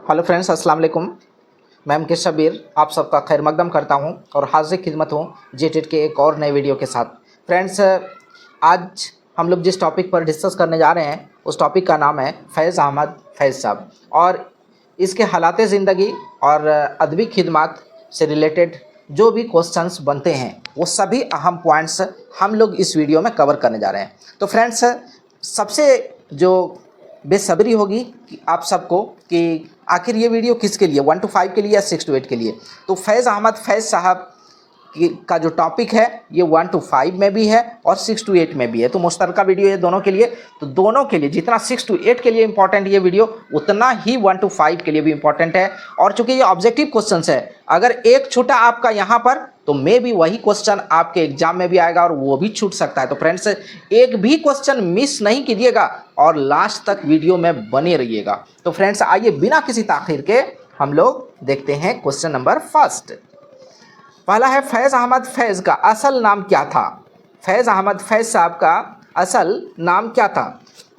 Hello friends, अस्सलाम वालेकुम। मैं एम के शबीर आप सबका खैर मकदम करता हूं और हाजिर खिदमत हूं जेटेड के एक और नए वीडियो के साथ। फ्रेंड्स, आज हम लोग जिस टॉपिक पर डिस्कस करने जा रहे हैं उस टॉपिक का नाम है फैज़ अहमद फैज़ साहब, और इसके हालात ज़िंदगी और अदबी खिदमत से रिलेटेड जो भी क्वेश्चंस बनते हैं वो सभी अहम पॉइंट्स हम लोग इस वीडियो में कवर करने जा रहे हैं। तो फ्रेंड्स, सबसे जो बेसब्री होगी कि आप सबको कि आखिर ये वीडियो किसके लिए, 1 to 5 के लिए या 6 to 8 के लिए। तो फैज़ अहमद फैज़ साहब का जो टॉपिक है ये 1 to 5 में भी है और 6 to 8 में भी है, तो मुश्तरका वीडियो है दोनों के लिए। तो दोनों के लिए जितना 6 to 8 के लिए इंपॉर्टेंट ये वीडियो, उतना ही 1 to 5 के लिए भी इंपॉर्टेंट है। और चूंकि ये ऑब्जेक्टिव क्वेश्चन है, अगर एक छूटा आपका यहाँ पर तो मे भी वही क्वेश्चन आपके एग्जाम में भी आएगा और वो भी छूट सकता है। तो फ्रेंड्स, एक भी क्वेश्चन मिस नहीं कीजिएगा और लास्ट तक वीडियो में बने रहिएगा। तो फ्रेंड्स, आइए बिना किसी ताखिर के हम लोग देखते हैं क्वेश्चन नंबर फर्स्ट। पहला है, फैज़ अहमद फैज़ का असल नाम क्या था? फैज़ अहमद फैज़ साहब का असल नाम क्या था?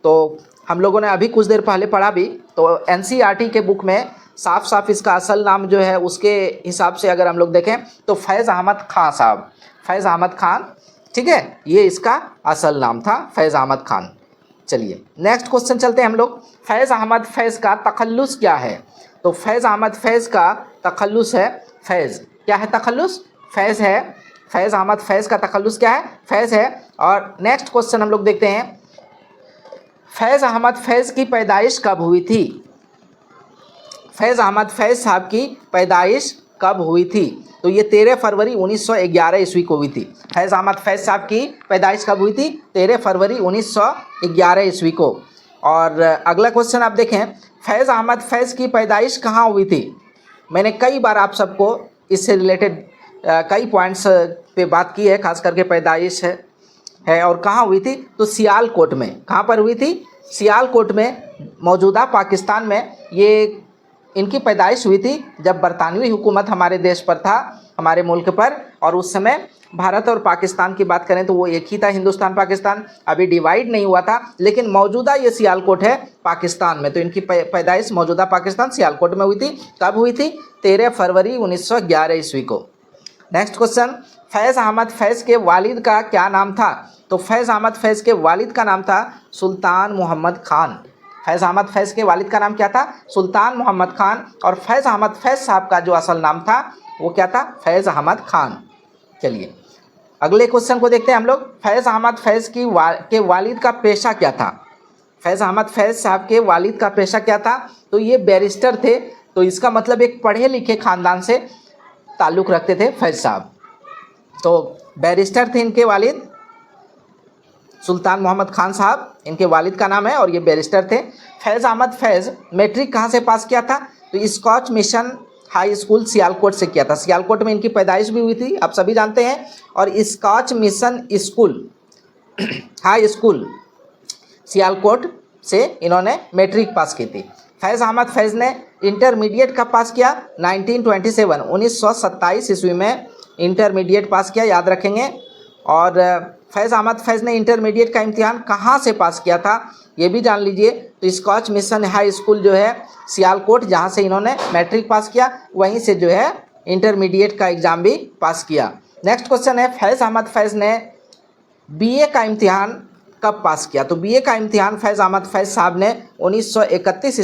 तो हम लोगों ने अभी कुछ देर पहले पढ़ा भी, तो एनसीईआरटी के बुक में साफ साफ इसका असल नाम जो है उसके हिसाब से अगर हम लोग देखें तो फैज़ अहमद खान साहब, फैज़ अहमद खान, ठीक है, ये इसका असल नाम था, फैज़ अहमद खान। चलिए नेक्स्ट क्वेश्चन चलते हैं हम लोग। फैज़ अहमद फैज़ का तखल्लुस क्या है? तो फैज़ अहमद फैज़ का तखल्लुस है फैज़। क्या है तखल्लुस? फैज़ है। फैज़ अहमद फैज़ का तखल्लुस क्या है? फैज़ है। और नेक्स्ट क्वेश्चन हम लोग देखते हैं, फैज़ अहमद फैज़ की पैदाइश कब हुई थी? फैज़ अहमद फैज़ साहब की पैदाइश कब हुई थी? तो ये 13 फरवरी 1911 ईस्वी को हुई थी। फैज़ अहमद फैज़ साहब की पैदाइश कब हुई थी? 13 फरवरी 1911 ईस्वी को। और अगला क्वेश्चन आप देखें, फैज़ अहमद फैज़ की पैदाइश कहाँ हुई थी? मैंने कई बार आप सबको इससे रिलेटेड कई पॉइंट्स पे बात की है, खास करके पैदाइश है और कहाँ हुई थी? तो सियालकोट में। कहाँ पर हुई थी? सियालकोट में, मौजूदा पाकिस्तान में ये इनकी पैदाइश हुई थी जब बरतानवी हुकूमत हमारे देश पर था, हमारे मुल्क पर। और उस समय भारत और पाकिस्तान की बात करें तो वो एक ही था, हिंदुस्तान पाकिस्तान, अभी डिवाइड नहीं हुआ था। लेकिन मौजूदा ये सियालकोट है पाकिस्तान में, तो इनकी पैदाइश मौजूदा पाकिस्तान सियालकोट में हुई थी। कब हुई थी? 13 फरवरी 1911 ईस्वी को। नेक्स्ट क्वेश्चन, फैज़ अहमद फैज़ के वालिद का क्या नाम था? तो फैज़ अहमद फैज़ के वालिद का नाम था सुल्तान मोहम्मद खान। फैज़ अहमद फैज़ के वालिद का नाम क्या था? सुल्तान मोहम्मद खान। और फैज़ अहमद फैज़ साहब का जो असल नाम था वो क्या था? फैज़ अहमद खान। चलिए अगले क्वेश्चन को देखते हैं हम लोग। फैज़ अहमद फैज़ के वालिद का पेशा क्या था? फैज़ अहमद फैज़ साहब के वालिद का पेशा क्या था? तो ये बैरिस्टर थे, तो इसका मतलब एक पढ़े लिखे ख़ानदान से ताल्लुक़ रखते थे फैज़ साहब। तो बैरिस्टर थे इनके वालिद, सुल्तान मोहम्मद खान साहब इनके वालिद का नाम है और ये बैरिस्टर थे। फैज़ अहमद फैज़ मैट्रिक कहाँ से पास किया था? तो scotch mission high school Sialkot से किया था। सियालकोट में इनकी पैदाइश भी हुई थी, आप सभी जानते हैं। और scotch mission school high school Sialkot से इन्होंने मैट्रिक पास की थी। फैज़ अहमद फैज़ ने इंटरमीडिएट कब पास किया? 1927 1927 ईस्वी में इंटरमीडिएट पास किया, याद रखेंगे। और फैज़ अहमद फैज़ ने इंटरमीडिएट का इम्तिहान कहाँ से पास किया था ये भी जान लीजिए। तो स्कॉच मिशन हाई स्कूल जो है सियालकोट, जहाँ से इन्होंने मैट्रिक पास किया, वहीं से जो है इंटरमीडिएट का एग्ज़ाम भी पास किया। नेक्स्ट क्वेश्चन है, फैज़ अहमद फैज़ ने बीए का इम्तिहान कब पास किया? तो बीए का इम्तिहान फैज़ अहमद फैज़ साहब ने 1931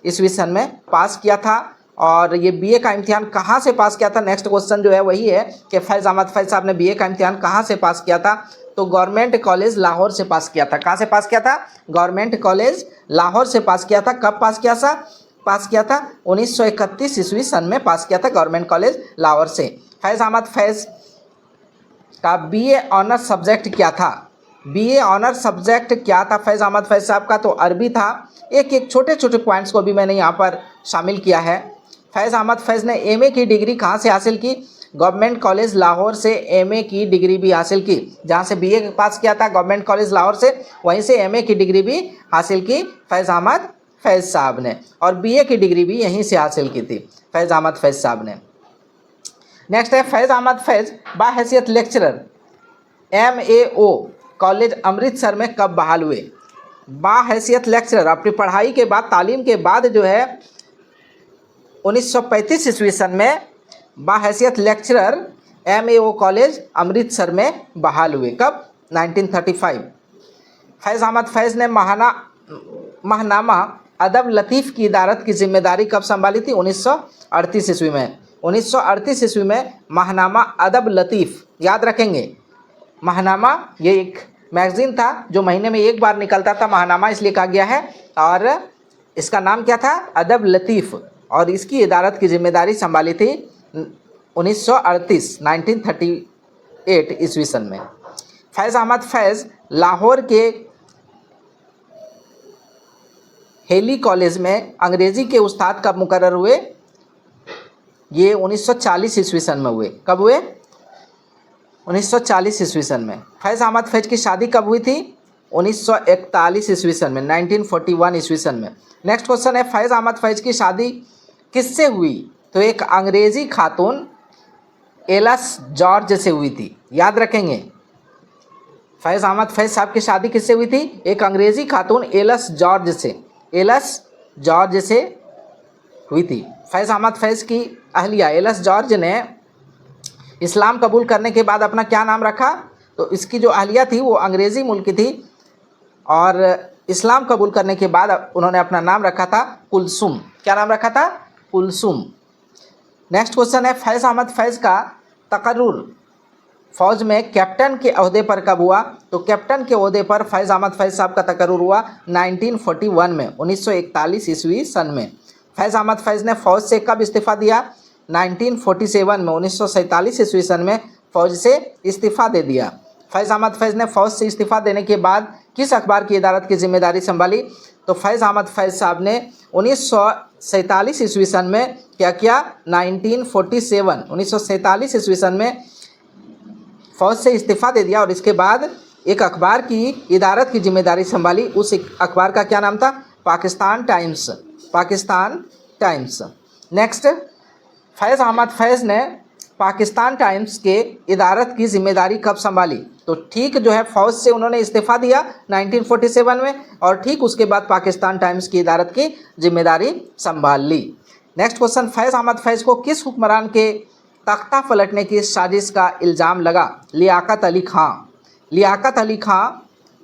ईस्वी सन में पास किया था। और ये बीए का इम्तिहान कहाँ से पास किया था? नेक्स्ट क्वेश्चन जो है वही है कि फैज़ अहमद फैज़ साहब ने बीए का इम्तिहान कहाँ से पास किया था? तो गवर्नमेंट कॉलेज लाहौर से पास किया था। कहाँ से पास किया था? गवर्नमेंट कॉलेज लाहौर से पास किया था। कब पास किया था? 1931 ईस्वी सन में पास किया था गवर्नमेंट कॉलेज लाहौर से। फैज़ अहमद फैज़ का बीए ऑनर्स सब्जेक्ट क्या था? बीए ऑनर्स सब्जेक्ट क्या था फैज़ अहमद फैज़ साहब का? तो अरबी था। एक छोटे छोटे पॉइंट्स को भी मैंने यहाँ पर शामिल किया है। फैज़ अहमद फैज़ ने एमए की डिग्री कहाँ से हासिल की? गवर्नमेंट कॉलेज लाहौर से एमए की डिग्री भी हासिल की। जहाँ से बीए पास किया था गवर्नमेंट कॉलेज लाहौर से, वहीं से एमए की डिग्री भी हासिल की फैज़ अहमद फैज़ साहब ने। और बीए की डिग्री भी यहीं से हासिल की थी फैज़ अहमद फैज़ साहब ने। नेक्स्ट है, फैज़ अहमद फैज़ बाहैसियत लेक्चरर MAO कॉलेज अमृतसर में कब बहाल हुए? बाहैसियत लेक्चरर अपनी पढ़ाई के बाद, तालीम के बाद जो है 1935 ईस्वी सन में बाहैसियत लेक्चरर MAO कॉलेज अमृतसर में बहाल हुए। कब? 1935। फैज़ अहमद फैज़ ने महानामा अदब लतीफ़ की इदारत की जिम्मेदारी कब संभाली थी? 1938 ईस्वी में। 1938 ईस्वी में महानामा अदब लतीफ़, याद रखेंगे। महानामा ये एक मैगज़ीन था जो महीने में एक बार निकलता था, महानामा इसलिए कहा गया है, और इसका नाम क्या था? अदब लतीफ़, और इसकी इदारत की जिम्मेदारी संभाली थी 1938 ईस्वी सन में। फैज़ अहमद फैज़ लाहौर के हेली कॉलेज में अंग्रेज़ी के उस्ताद कब मुकर्रर हुए? ये 1940 ईस्वी सन में हुए। कब हुए? 1940 ईस्वी सन में। फैज़ अहमद फैज़ की शादी कब हुई थी? 1941 ईस्वी सन में, 1941 ईस्वी सन में। नेक्स्ट क्वेश्चन है, फैज़ अहमद फैज़ की शादी किससे हुई? तो एक अंग्रेज़ी खातून एलस जॉर्ज से हुई थी, याद रखेंगे। फैज़ अहमद फैज़ साहब की शादी किससे हुई थी? एक अंग्रेज़ी खातून एलस जॉर्ज से हुई थी। फैज़ अहमद फैज़ की अहलिया एलस जॉर्ज ने इस्लाम कबूल करने के बाद अपना क्या नाम रखा? तो इसकी जो अहलिया थी वो अंग्रेज़ी मुल्क की थी, और इस्लाम कबूल करने के बाद उन्होंने अपना नाम रखा था कुलसुम। क्या नाम रखा था? कुलसुम। नेक्स्ट क्वेश्चन है, फैज़ अहमद फैज़ का तकर्रुर फ़ौज में कैप्टन के ओहदे पर कब हुआ? तो कैप्टन के ओहदे पर फैज़ अहमद फैज़ साहब का तकर्रुर हुआ 1941 में, 1941 ईस्वी सन में। फैज़ अहमद फैज़ ने फ़ौज से कब इस्तीफ़ा दिया? 1947 में, 1947 ईस्वी सन में फ़ौज से इस्तीफ़ा दे दिया। फैज़ अहमद फैज़ ने फ़ौज से इस्तीफ़ा देने के बाद किस अखबार की इदारत की जिम्मेदारी संभाली? तो फैज़ अहमद फैज़ साहब ने 1947 ईस्वी सन में क्या किया? 1947 ईस्वी सन में फ़ौज से इस्तीफ़ा दे दिया, और इसके बाद एक अखबार की इदारत की जिम्मेदारी संभाली। उस अखबार का क्या नाम था? पाकिस्तान टाइम्स। नेक्स्ट, फैज़ अहमद फैज़ ने पाकिस्तान टाइम्स के इदारत की जिम्मेदारी कब संभाली? तो ठीक जो है फ़ौज से उन्होंने इस्तीफ़ा दिया 1947 में, और ठीक उसके बाद पाकिस्तान टाइम्स की इदारत की जिम्मेदारी संभाल ली। नेक्स्ट क्वेश्चन, फैज़ अहमद फैज़ को किस हुक्मरान के तख्ता पलटने की साजिश का इल्ज़ाम लगा? लियाकत अली खां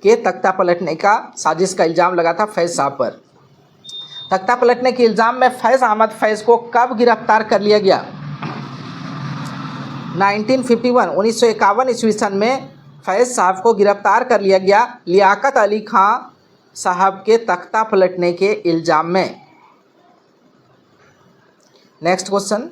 के तख्ता पलटने का साजिश का इल्ज़ाम लगा था फैज़ साहब पर। तख्ता पलटने के इल्ज़ाम में फैज़ अहमद फैज़ को कब गिरफ्तार कर लिया गया? 1951 ईस्वी सन में फैज़ साहब को गिरफ्तार कर लिया गया लियाकत अली खां साहब के तख्ता पलटने के इल्ज़ाम में। नेक्स्ट क्वेश्चन,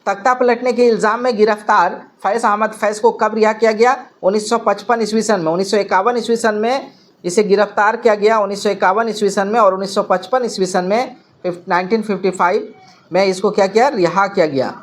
तख्ता पलटने के इल्ज़ाम में गिरफ्तार फैज़ अहमद फैज़ को कब रिहा किया गया? 1955 ईस्वी सन में। 1951 ईस्वी सन में इसे गिरफ्तार किया गया 1951 ईस्वी सन में, और 1955 ईस्वी सन में 1955 में इसको क्या किया? रिहा किया गया।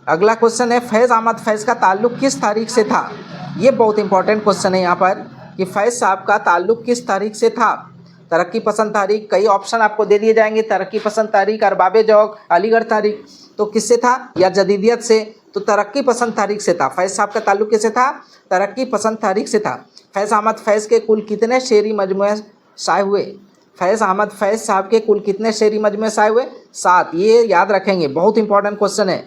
अगला क्वेश्चन है, फैज़ अहमद फैज़ का ताल्लुक़ किस तारीख से था? ये बहुत इंपॉर्टेंट क्वेश्चन है यहाँ पर कि फैज़ साहब का ताल्लुक़ किस तारीख से था? तरक्की पसंद तारीख, कई ऑप्शन आपको दे दिए जाएंगे, तरक्की पसंद तारीख, अरबाब जौक, अलीगढ़ तारीख। तो किससे था? या जदीदियत से? तो तरक्की पसंद तारीख से था। फैज़ साहब का ताल्लुक़ किससे था? तरक्की पसंद तारीख से था। फैज़ अहमद फैज़ के कुल कितने शेरी मजमूए शाये हुए? फैज़ अहमद फैज़ साहब के कुल कितने शेरी मजमूए शाये हुए? 7। ये याद रखेंगे, बहुत इंपॉर्टेंट क्वेश्चन है।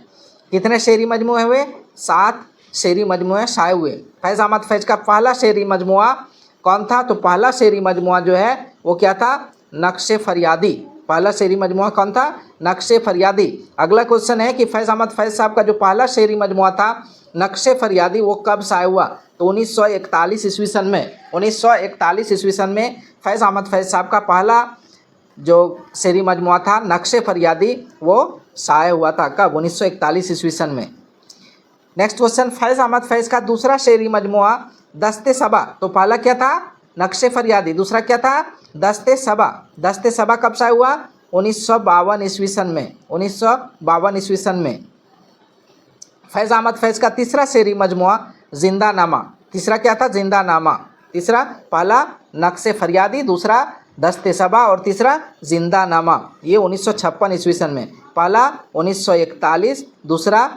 कितने शेरी मजमूए हुए? 7 शेरी मजमूए शाये हुए। फैज़ अहमद फैज़ का पहला शेरी मजमुआ कौन था? तो पहला शेरी मजमुआ जो है वो क्या था? नक्शे फरियादी। पहला शेरी मजमुआ कौन था? नक्शे फरियादी। अगला क्वेश्चन है कि फैज़ अहमद फैज़ साहब का जो पहला शेरी मजमुआ था नक्शे फरियादी, वो कब शाये हुआ? तो 1941 ईस्वी सन में। 1941 ईस्वी सन में फैज़ अहमद फैज़ साहब का पहला जो शेरी मजमुआ था नक्शे फरियादी, वो शाये हुआ था। कब? 1941 ईस्वी सन में। नेक्स्ट क्वेश्चन, फैज़ अहमद फैज़ का दूसरा शेरी मजमुआ दस्ते सबा, तो पहला क्या था? नक्शे फरियादी। दूसरा क्या था? दस्ते सबा। दस्ते सबा कब शाये हुआ? 1952 ईस्वी सन में। 1952 ईस्वी सन में। फैज़ अहमद फैज़ का तीसरा शेरी मजमुआ जिंदानामा। तीसरा क्या था? जिंदानामा। तीसरा, पहला नक्शे फरियादी, दूसरा दस्ते सबा, और तीसरा जिंदानामा। ये 1956 ईस्वी सन में। पहला 1941, दूसरा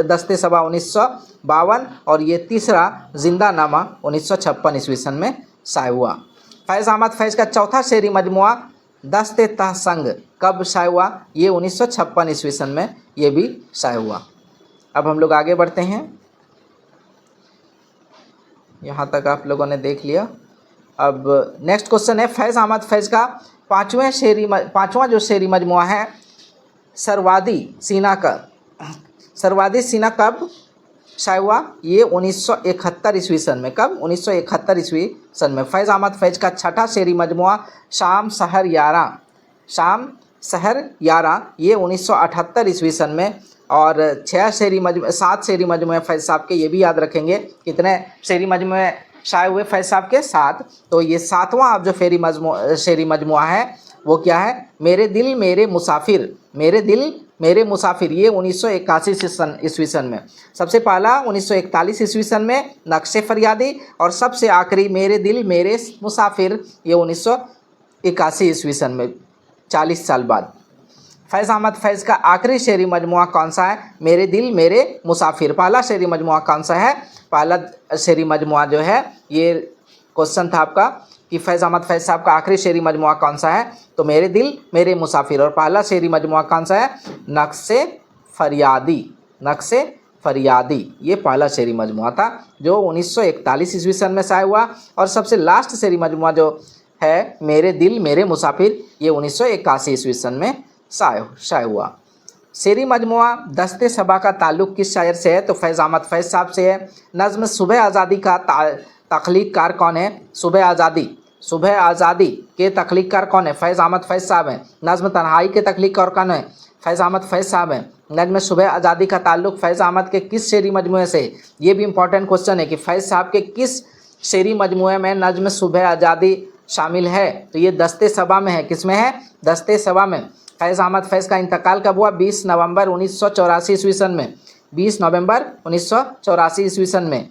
दस्ते सबा 1952, और ये तीसरा जिंदानामा 1956 ईस्वी सन में शाये हुआ। फैज़ अहमद फैज़ का चौथा शेरी मजमुआ दस्ते तहसंग कब शाये हुआ? ये 1956 ईस्वी सन में ये भी शाये हुआ। अब हम लोग आगे बढ़ते हैं, यहाँ तक आप लोगों ने देख लिया। अब नेक्स्ट क्वेश्चन है, फैज़ अहमद फैज़ का पाँचवां जो शेरी मजमुआ है सरवादी सीना का, सरवादी सीना कब शाये हुआ? ये 1971 ईस्वी सन में। कब? 1971 ईस्वी सन में। फैज़ अहमद फैज़ का छठा शेरी मजमुआ शाम शहर यारा, शाम शहर यारा, ये 1978 ईस्वी सन में। और 7 शेरी मजमुए फैज़ साहब के, ये भी याद रखेंगे कितने शेरी मजमुए शाये हुए फैज़ साहब के? 7। तो ये 7वां अब जो शेरी मजमुआ है वो क्या है? मेरे दिल मेरे मुसाफिर, मेरे दिल मेरे मुसाफिर, ये 1981 ईस्वी सन में। सबसे पहला 1941 ईस्वी सन में नक्शे फरियादी, और सबसे आखिरी मेरे दिल मेरे मुसाफिर, ये 1981 ईस्वी सन में, 40 साल बाद। फैज़ अहमद फैज़ का आखिरी शेरी मजमुआ कौन सा है? मेरे दिल मेरे मुसाफिर। पहला शेरी मजमुआ कौन सा है? पहला शेरी मजमुआ जो है, ये क्वेश्चन था आपका कि फैज़ अहमद फैज़ साहब का आखिरी शेरी मजमुआ कौन सा है? तो मेरे दिल मेरे मुसाफिर। और पहला शेरी मजमुआ कौन सा है? नक्शे फरियादी, नक्शे फरियादी, ये पहला शेरी मजमुआ था जो 1941 ईस्वी सन में शाये हुआ। और सबसे लास्ट शेरी मजमुआ जो है मेरे दिल मेरे मुसाफिर, ये 1981 ईस्वी सन में शाये हुआ। शेरी मजमुआ दस्ते सबा का ताल्लुक़ किस शायर से है? तो फैज़ अहमद फैज़ साहब से है। नज़्म सुबह आज़ादी का तख्लीक़ कार कौन है? सुबह आज़ादी के तख्लीक़ कार कौन है? फैज़ अहमद फैज़ साहब हैं। नज़्म तन्हाई के तख्लीक़ कार कौन है? फैज़ अहमद फैज़ साहब हैं। नज़्म सुबह आज़ादी का ताल्लुक़ फैज़ अहमद के किस शेरी मजमुए से? ये भी इंपॉर्टेंट क्वेश्चन है कि फैज़ साहब के किस शेरी मजमुए में नज़्म सुबह आज़ादी शामिल है? तो ये दस्ते सबा में है। किस में है? दस्ते सबा में। फैज़ अहमद फैज़ का इंतकाल कब हुआ? 20 नवंबर 1984 ईस्वी सन में। 20 नवंबर 1984 ईस्वी सन में।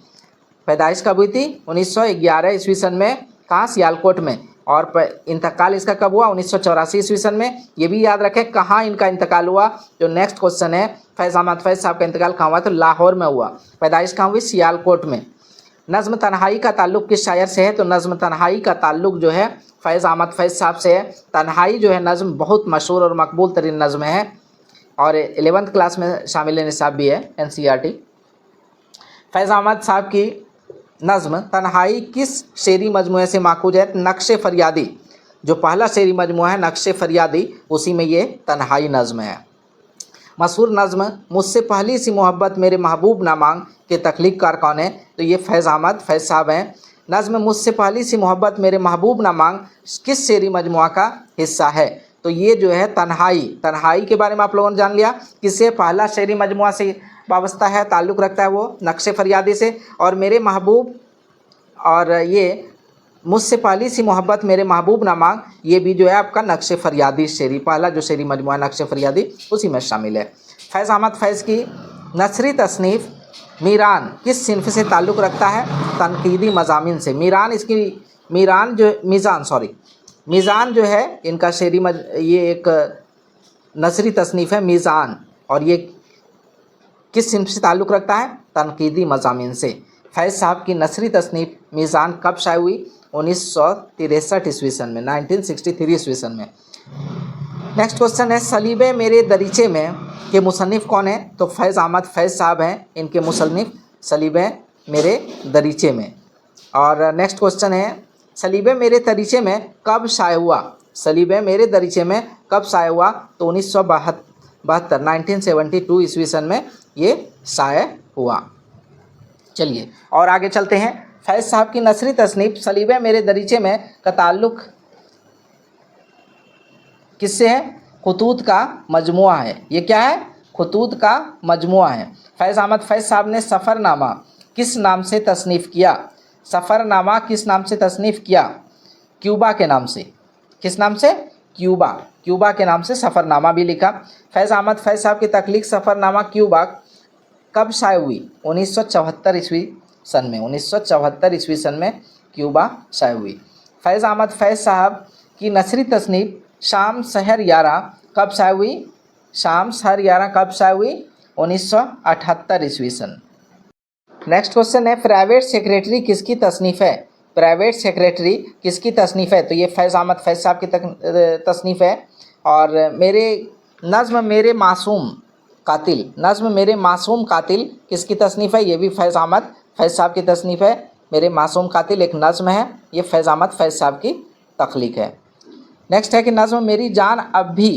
पैदाइश कब हुई थी? 1911 ईस्वी सन में। कहाँ? सियालकोट में। और इंतकाल इसका कब हुआ? 1984 ईस्वी सन में। ये भी याद रखें कहाँ इनका इंतकाल हुआ। जो नेक्स्ट क्वेश्चन है, फैज़ अहमद फैज़ साहब का इंतकाल कहाँ हुआ? तो लाहौर में हुआ। पैदाइश कहाँ हुई? सियालकोट में। नज़्म तन्हाई का ताल्लुक़ किस शायर से है? तो नज़्म तन्हाई का ताल्लुक़ जो है फैज़ अहमद फैज़ साहब से है। तन्हाई जो है नज़्म बहुत मशहूर और मकबूल तरीन नज़्म है, और 11th क्लास में शामिल निसाब भी है NCERT। फैज़ अहमद साहब की नज़्म तन्हाई किस शेरी मजमुए से माखूज है? नक्शे फरियादी, जो पहला शेरी मजमुआ है नक्शे फरियादी, उसी में ये तन्हाई नज़्म है। मशहूर नज़्म मुझसे पहली सी मोहब्बत मेरे महबूब ना मांग के तख्लीक़ कार कौन है? तो ये फैज़ अहमद फैज़ साहब हैं। नज़्म मुझसे पहली सी मोहब्बत मेरे महबूब ना मांग किस शेरी मजमुआ का हिस्सा है? तो ये जो है तन्हाई के बारे में आप लोगों ने जान लिया। किससे? पहला शेरी मजमुआ से वाबस्ता है, ताल्लुक़ रखता है वो नक्शे फरियादी से। और मेरे महबूब, और ये मुझसे पहली सी मोहब्बत मेरे महबूब ना मांग, ये भी जो है आपका नक्शे फरियादी शेरी, पहला जो शेरी मजमुआ नक्शे फरियादी उसी में शामिल है। फैज़ अहमद फैज़ की नसरी तसनीफ़ मीरान किस सिन्फ़ से ताल्लुक़ रखता है? तनकीदी मज़ामीन से। मीज़ान जो है इनका ये एक नसरी तसनीफ़ है मीज़ान, और ये किस सिन्फ़ से ताल्लुक़ रखता है? तनकीदी मज़ामीन से। फैज़ साहब की नसरी तसनीफ़ मीज़ान कब शाये हुई? 1963 ईस्वी सन में, 1963 ईस्वी सन में। नेक्स्ट क्वेश्चन है, सलीबे मेरे दरीचे में के मुसन्निफ़ कौन है? तो फैज़ अहमद फैज़ साहब हैं इनके मुसन्निफ़ सलीबे मेरे दरीचे में। और नेक्स्ट क्वेश्चन है, सलीबे मेरे दरीचे में कब शाये हुआ? सलीबे मेरे दरीचे में कब शाये हुआ? तो 1972 ईस्वी सन में ये शाये हुआ। चलिए और आगे चलते हैं। फैज़ साहब की नसरी तसनीफ़ सलीबे मेरे दरीचे में का ताल्लुक़ किससे है? खुतूत का मजमुआ है। ये क्या है? खुतूत का मजमुआ है। फैज़ अहमद फैज़ साहब ने सफ़रनामा किस नाम से तसनीफ़ किया? सफ़रनामा किस नाम से तसनीफ़ किया? क्यूबा के नाम से। किस नाम से? क्यूबा के नाम से सफ़रनामा भी लिखा। फैज़ अहमद फैज़ साहब की तख्लीक़ सफ़रनामा क्यूबा कब शाये हुई? 1974 ईस्वी सन में। 1974 ईस्वी सन में क्यूबा शाये हुई। फैज़ अहमद फैज़ साहब की नसरी तसनीफ़ शाम शहर यारा कब शाये हुई? शाम शहर यारा कब शाये हुई? 1978 ईस्वी सन। नेक्स्ट क्वेश्चन है, प्राइवेट सेक्रेटरी किसकी तसनीफ़ है? प्राइवेट सेक्रेटरी किसकी तसनीफ़ है? तो ये फैज़ अहमद फैज़ साहब की तसनीफ़ है। और मेरे नज़्म मेरे मासूम कातिल, नज़्म मेरे मासूम कातिल किसकी तसनीफ़ है? ये भी फैज़ अहमद फैज़ साहब की तसनीफ़ है। मेरे मासूम कातिल एक नज़्म है, ये फैज़ अहमद फैज़ साहब की तख्लीक है। नेक्स्ट है कि नज़्म मेरी जान अब भी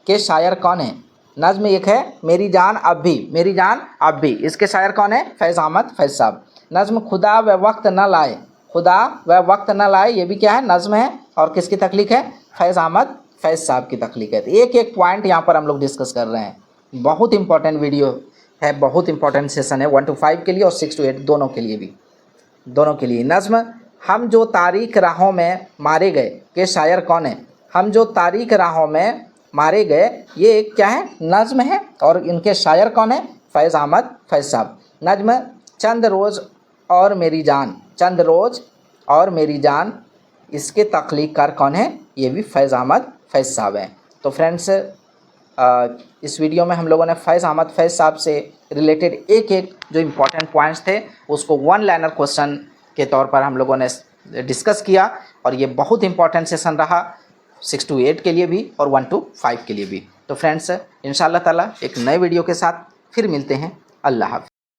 के शायर कौन है? नज़्म एक है मेरी जान अब भी, मेरी जान अब भी, इसके शायर कौन है? फैज़ अहमद फैज़ साहब। नज़्म खुदा व वक्त न लाए, खुदा व वक्त न लाए, ये भी क्या है? नज़्म है और किसकी तख्लीक है? फैज़ अहमद फैज़ साहब की तख्लीक है। तो एक एक पॉइंट यहाँ पर हम लोग डिस्कस कर रहे हैं। बहुत इंपॉर्टेंट वीडियो है, बहुत इंपॉर्टेंट सेशन है 1 to 5 के लिए और 6 to 8 दोनों के लिए भी, दोनों के लिए। नज़्म हम जो तारीक राहों में मारे गए के शायर कौन है? हम जो तारीक राहों में मारे गए, ये एक क्या है? नज़्म है और इनके शायर कौन है? फैज़ अहमद फैज़ साहब। नज़्म चंद रोज़ और मेरी जान, चंद रोज़ और मेरी जान, इसके तख्लीक कार कौन है? ये भी फैज़ अहमद फैज़ साहब हैं। तो फ्रेंड्स, इस वीडियो में हम लोगों ने फैज़ अहमद फैज़ साहब से रिलेटेड एक एक जो इम्पोर्टेंट पॉइंट्स थे उसको वन लाइनर क्वेश्चन के तौर पर हम लोगों ने डिस्कस किया और ये बहुत इंपॉर्टेंट सेशन रहा 6 to 8 के लिए भी और 1 to 5 के लिए भी। तो फ्रेंड्स, इंशाअल्लाह ताला एक नए वीडियो के साथ फिर मिलते हैं। अल्लाह हाफ़िज़।